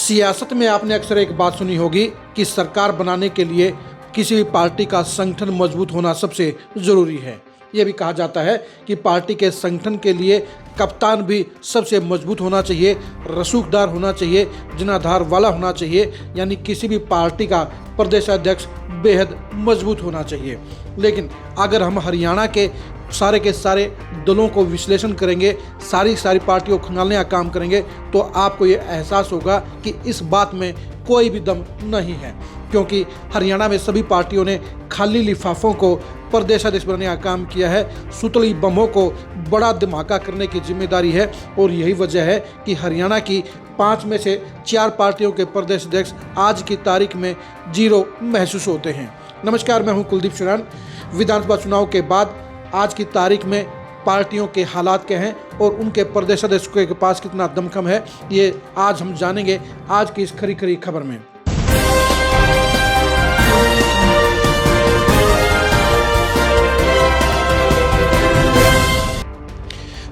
सियासत में आपने अक्सर एक बात सुनी होगी कि सरकार बनाने के लिए किसी भी पार्टी का संगठन मजबूत होना सबसे ज़रूरी है। यह भी कहा जाता है कि पार्टी के संगठन के लिए कप्तान भी सबसे मजबूत होना चाहिए, रसूखदार होना चाहिए, जनाधार वाला होना चाहिए, यानी किसी भी पार्टी का प्रदेशाध्यक्ष बेहद मजबूत होना चाहिए। लेकिन अगर हम हरियाणा के सारे दलों को विश्लेषण करेंगे, सारी पार्टियों को खंगालने का काम करेंगे, तो आपको ये एहसास होगा कि इस बात में कोई भी दम नहीं है, क्योंकि हरियाणा में सभी पार्टियों ने खाली लिफाफों को प्रदेशाध्यक्ष बनाने का काम किया है। सुतली बमों को बड़ा धमाका करने की जिम्मेदारी है और यही वजह है कि हरियाणा की 5 में से 4 पार्टियों के प्रदेशाध्यक्ष आज की तारीख में 0 महसूस होते हैं। नमस्कार, मैं हूं कुलदीप शरण। विधानसभा चुनाव के बाद आज की तारीख में पार्टियों के हालात क्या हैं और उनके प्रदेशाध्यक्षों के पास कितना दमखम है, ये आज हम जानेंगे आज की इस खरी खबर में।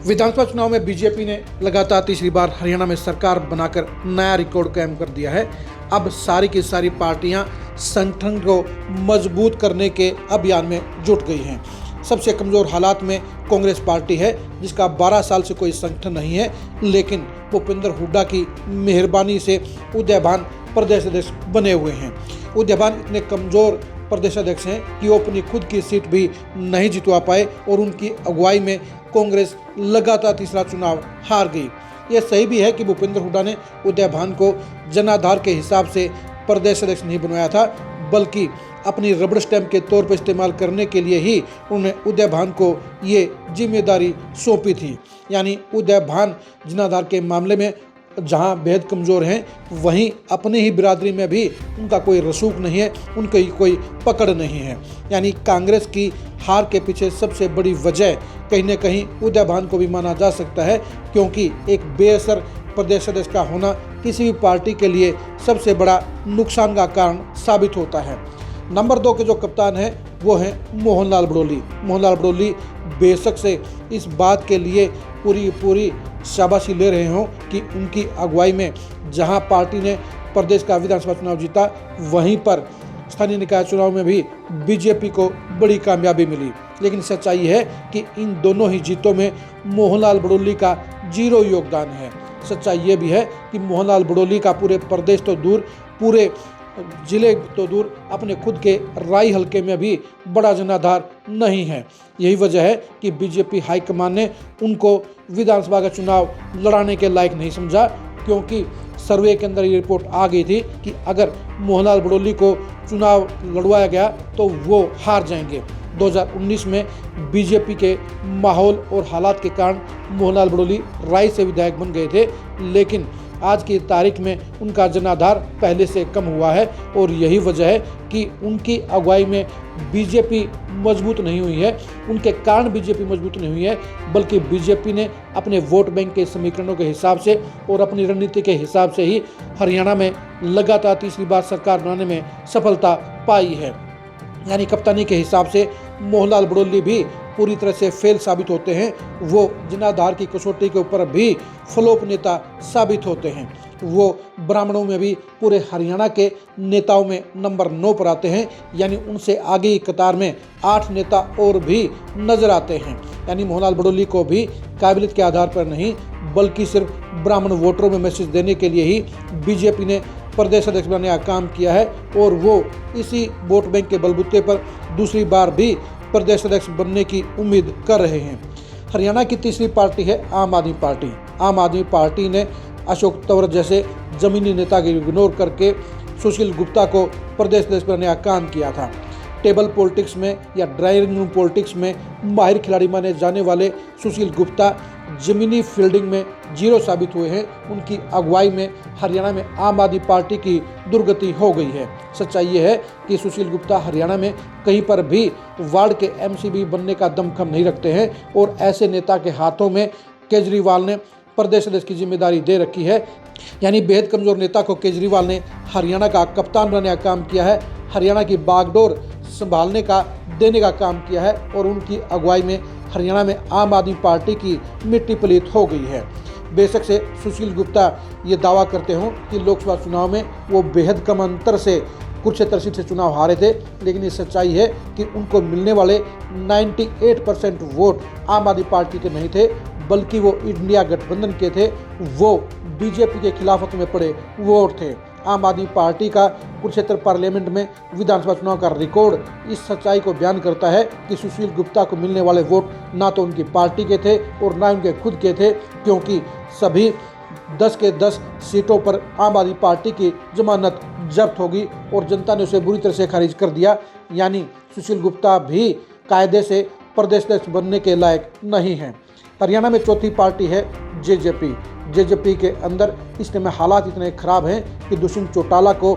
विधानसभा चुनाव में बीजेपी ने लगातार तीसरी बार हरियाणा में सरकार बनाकर नया रिकॉर्ड कायम कर दिया है। अब सारी की सारी पार्टियां संगठन को मजबूत करने के अभियान में जुट गई हैं। सबसे कमज़ोर हालात में कांग्रेस पार्टी है, जिसका 12 साल से कोई संगठन नहीं है, लेकिन भूपेंद्र हुड्डा की मेहरबानी से उदयभान प्रदेशाध्यक्ष बने हुए हैं। उदयभान इतने कमज़ोर प्रदेशाध्यक्ष हैं कि वो अपनी खुद की सीट भी नहीं जितवा पाए और उनकी अगुवाई में कांग्रेस लगातार तीसरा चुनाव हार गई। यह सही भी है कि भूपेंद्र हुड्डा ने उदयभान को जनाधार के हिसाब से प्रदेशाध्यक्ष नहीं बनवाया था, बल्कि अपनी रबड़ स्टैंप के तौर पर इस्तेमाल करने के लिए ही उन्होंने उदयभान को ये जिम्मेदारी सौंपी थी। यानी उदयभान जनाधार के मामले में जहां बेहद कमज़ोर हैं, वहीं अपनी ही बिरादरी में भी उनका कोई रसूख नहीं है, उनकी कोई पकड़ नहीं है। यानी कांग्रेस की हार के पीछे सबसे बड़ी वजह कहीं न कहीं उदयभान को भी माना जा सकता है, क्योंकि एक बेअसर प्रदेशाध्यक्ष का होना किसी भी पार्टी के लिए सबसे बड़ा नुकसान का कारण साबित होता है। नंबर 2 के जो कप्तान हैं वो हैं मोहनलाल बड़ोली। मोहनलाल बड़ोली बेशक से इस बात के लिए पूरी शाबाशी ले रहे हों कि उनकी अगुवाई में जहां पार्टी ने प्रदेश का विधानसभा चुनाव जीता, वहीं पर स्थानीय निकाय चुनाव में भी बीजेपी को बड़ी कामयाबी मिली। लेकिन सच्चाई है कि इन दोनों ही जीतों में मोहनलाल बड़ोली का 0 योगदान है। सच्चाई ये भी है कि मोहनलाल बड़ोली का पूरे प्रदेश तो दूर, पूरे जिले तो दूर, अपने खुद के राई हलके में भी बड़ा जनाधार नहीं है। यही वजह है कि बीजेपी हाईकमान ने उनको विधानसभा का चुनाव लड़ाने के लायक नहीं समझा, क्योंकि सर्वे के अंदर ये रिपोर्ट आ गई थी कि अगर मोहनलाल बड़ोली को चुनाव लड़वाया गया तो वो हार जाएंगे। 2019 में बीजेपी के माहौल और हालात के कारण मोहनलाल बड़ोली राय से विधायक बन गए थे, लेकिन आज की तारीख में उनका जनाधार पहले से कम हुआ है और यही वजह है कि उनकी अगुवाई में बीजेपी मजबूत नहीं हुई है। उनके कारण बीजेपी मजबूत नहीं हुई है, बल्कि बीजेपी ने अपने वोट बैंक के समीकरणों के हिसाब से और अपनी रणनीति के हिसाब से ही हरियाणा में लगातार तीसरी बार सरकार बनाने में सफलता पाई है। यानी कप्तानी के हिसाब से मोहनलाल बड़ोली भी पूरी तरह से फेल साबित होते हैं। वो जनाधार की कसौटी के ऊपर भी फ्लॉप नेता साबित होते हैं। वो ब्राह्मणों में भी पूरे हरियाणा के नेताओं में नंबर 9 पर आते हैं, यानी उनसे आगे की कतार में 8 नेता और भी नजर आते हैं। यानी मोहनलाल बड़ोली को भी काबिलियत के आधार पर नहीं, बल्कि सिर्फ ब्राह्मण वोटरों में मैसेज देने के लिए ही बीजेपी ने प्रदेशाध्यक्ष बनाने का काम किया है और वो इसी वोट बैंक के बलबूते पर दूसरी बार भी प्रदेशाध्यक्ष बनने की उम्मीद कर रहे हैं। हरियाणा की तीसरी पार्टी है आम आदमी पार्टी। आम आदमी पार्टी ने अशोक तंवर जैसे जमीनी नेता को इग्नोर करके सुशील गुप्ता को प्रदेशाध्यक्ष बनाने का काम किया था। टेबल पॉलिटिक्स में या ड्राइंग रूम पॉलिटिक्स में माहिर खिलाड़ी माने जाने वाले सुशील गुप्ता जमीनी फील्डिंग में 0 साबित हुए हैं। उनकी अगुवाई में हरियाणा में आम आदमी पार्टी की दुर्गति हो गई है। सच्चाई ये है कि सुशील गुप्ता हरियाणा में कहीं पर भी वार्ड के एमसीबी बनने का दमखम नहीं रखते हैं और ऐसे नेता के हाथों में केजरीवाल ने प्रदेशाध्यक्ष की जिम्मेदारी दे रखी है। यानी बेहद कमज़ोर नेता को केजरीवाल ने हरियाणा का कप्तान बनाने का काम किया है, हरियाणा की बागडोर संभालने का देने का काम किया है और उनकी अगुवाई में हरियाणा में आम आदमी पार्टी की मिट्टी पलीत हो गई है। बेशक से सुशील गुप्ता ये दावा करते हों कि लोकसभा चुनाव में वो बेहद कम अंतर से कुरुक्षेत्र सीट से चुनाव हारे थे, लेकिन ये सच्चाई है कि उनको मिलने वाले 98% वोट आम आदमी पार्टी के नहीं थे, बल्कि वो इंडिया गठबंधन के थे। वो बीजेपी के खिलाफत में पड़े वोट थे। आम आदमी पार्टी का कुरुक्षेत्र पार्लियामेंट में विधानसभा चुनाव का रिकॉर्ड इस सच्चाई को बयान करता है कि सुशील गुप्ता को मिलने वाले वोट ना तो उनकी पार्टी के थे और ना उनके खुद के थे, क्योंकि सभी 10 के 10 सीटों पर आम आदमी पार्टी की जमानत जब्त होगी और जनता ने उसे बुरी तरह से खारिज कर दिया। यानी सुशील गुप्ता भी कायदे से प्रदेश अध्यक्ष बनने के लायक नहीं हैं। हरियाणा में चौथी पार्टी है जेजेपी के अंदर इस समय हालात इतने खराब हैं कि दुष्यंत चौटाला को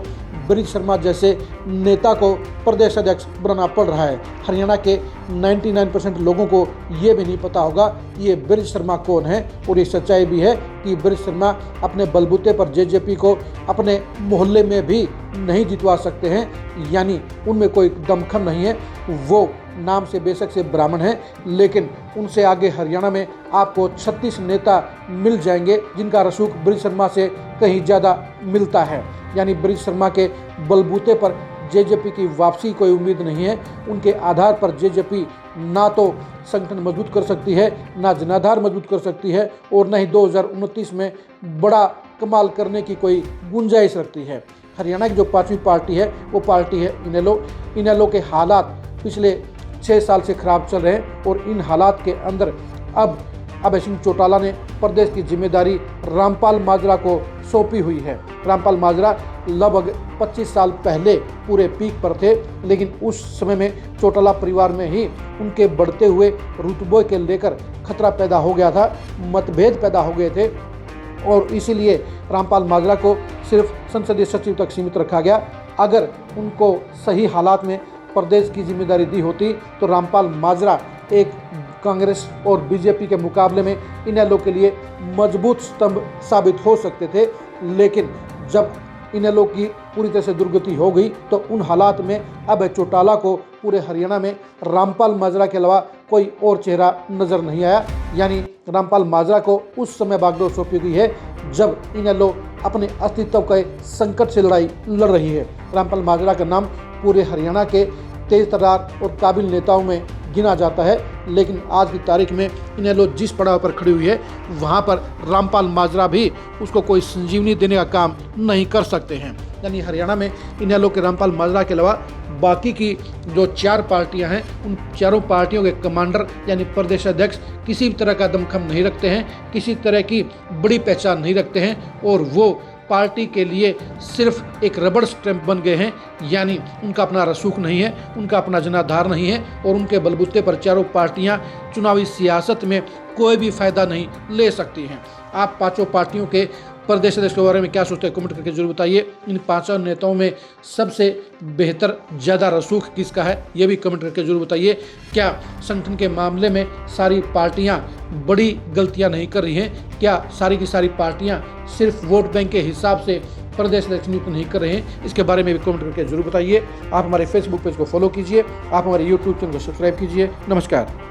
ब्रिज शर्मा जैसे नेता को प्रदेश अध्यक्ष बनाना पड़ रहा है। हरियाणा के 99% लोगों को ये भी नहीं पता होगा कि ये ब्रिज शर्मा कौन है, और ये सच्चाई भी है कि ब्रिज शर्मा अपने बलबूते पर जेजेपी को अपने मोहल्ले में भी नहीं जितवा सकते हैं। यानी उनमें कोई दमखम नहीं है। वो नाम से बेशक से ब्राह्मण हैं, लेकिन उनसे आगे हरियाणा में आपको 36 नेता मिल जाएंगे जिनका रसूख ब्रिज शर्मा से कहीं ज़्यादा मिलता है। यानी ब्रिज शर्मा के बलबूते पर जेजेपी की वापसी कोई उम्मीद नहीं है। उनके आधार पर जेजेपी ना तो संगठन मजबूत कर सकती है, ना जनाधार मजबूत कर सकती है, और न ही 2029 में बड़ा कमाल करने की कोई गुंजाइश रखती है। हरियाणा की जो पांचवी पार्टी है वो पार्टी है इनेलो के हालात पिछले 6 साल से खराब चल रहे हैं, और इन हालात के अंदर अब अभय सिंह चौटाला ने प्रदेश की जिम्मेदारी रामपाल माजरा को सौंपी हुई है। रामपाल माजरा लगभग 25 साल पहले पूरे पीक पर थे, लेकिन उस समय में चौटाला परिवार में ही उनके बढ़ते हुए रुतबे के लेकर खतरा पैदा हो गया था, मतभेद पैदा हो गए थे, और इसीलिए रामपाल माजरा को सिर्फ संसदीय सचिव तक सीमित रखा गया। अगर उनको सही हालात में प्रदेश की जिम्मेदारी दी होती तो रामपाल माजरा एक कांग्रेस और बीजेपी के मुकाबले में इनेलो के लिए मजबूत स्तंभ साबित हो सकते थे। लेकिन जब इनेलो की पूरी तरह से दुर्गति हो गई तो उन हालात में अभय चौटाला को पूरे हरियाणा में रामपाल माजरा के अलावा कोई और चेहरा नजर नहीं आया। यानी रामपाल माजरा को उस समय बागडोर सौंपी गई है जब इनेलो अपने अस्तित्व के संकट से लड़ाई लड़ रही है। रामपाल माजरा का नाम पूरे हरियाणा के तेज तर्रार और काबिल नेताओं में गिना जाता है, लेकिन आज की तारीख में इनेलो जिस पड़ाव पर खड़ी हुई है वहाँ पर रामपाल माजरा भी उसको कोई संजीवनी देने का काम नहीं कर सकते हैं। यानी हरियाणा में इनेलो के रामपाल माजरा के अलावा बाकी की जो 4 पार्टियां हैं उन चारों पार्टियों के कमांडर यानी प्रदेश अध्यक्ष किसी भी तरह का दमखम नहीं रखते हैं, किसी तरह की बड़ी पहचान नहीं रखते हैं, और वो पार्टी के लिए सिर्फ एक रबड़ स्टैंप बन गए हैं। यानी उनका अपना रसूख नहीं है, उनका अपना जनाधार नहीं है, और उनके बलबूते पर चारों पार्टियां चुनावी सियासत में कोई भी फायदा नहीं ले सकती हैं। आप पांचों पार्टियों के प्रदेश अध्यक्ष के बारे में क्या सोचते हैं कमेंट करके जरूर बताइए। इन 5 नेताओं में सबसे बेहतर ज़्यादा रसूख किसका है ये भी कमेंट करके जरूर बताइए। क्या संगठन के मामले में सारी पार्टियां बड़ी गलतियां नहीं कर रही हैं? क्या सारी की सारी पार्टियां सिर्फ वोट बैंक के हिसाब से प्रदेश अध्यक्ष नियुक्त नहीं कर रहे हैं? इसके बारे में भी कमेंट करके जरूर बताइए। आप हमारे फेसबुक पेज को फॉलो कीजिए, आप हमारे यूट्यूब चैनल को सब्सक्राइब कीजिए। नमस्कार।